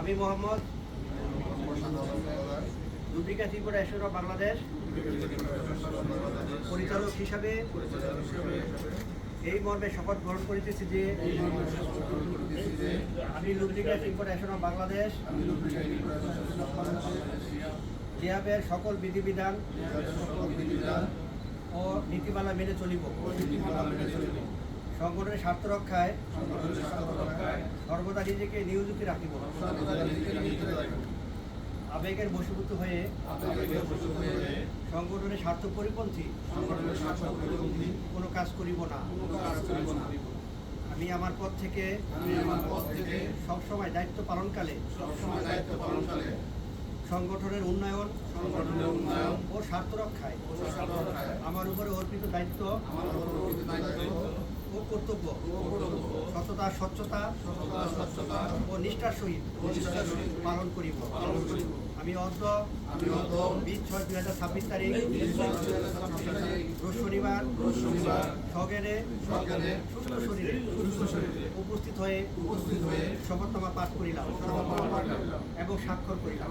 আমি Mohammad লুব্রিকা Tripura association of Bangladesh পরিচালক হিসাবে এই মর্মে শপথ গ্রহণ করিতেছি যে আমি লুব্রিকা ত্রিপুরা অ্যাসোসিয়েশন অফ বাংলাদেশ জিয়াবের সকল বিধিবিধান ও নীতিমালা মেনে চলিব। সংগঠনের স্বার্থ রক্ষায় সর্বদা নিজেকে নিয়োজিত রাখিব। আবেগের বশীভূত হয়ে সংগঠনের স্বার্থ পরিপন্থী কোনো কাজ করিব না। আমি আমার পদ থেকে সবসময় দায়িত্ব পালনকালে সংগঠনের উন্নয়ন ও স্বার্থ রক্ষায় আমার উপরে অর্পিত দায়িত্ব ও কর্তব্য সততা স্বচ্ছতা ও নিষ্ঠার সহিত পালন করিব। আমি অদ্য 20/6/2026 তারিখ রোজ শনিবার সগেরে সুস্থ শরীরে উপস্থিত হয়ে শপথনামা পাঠ করিলাম এবং স্বাক্ষর করিলাম।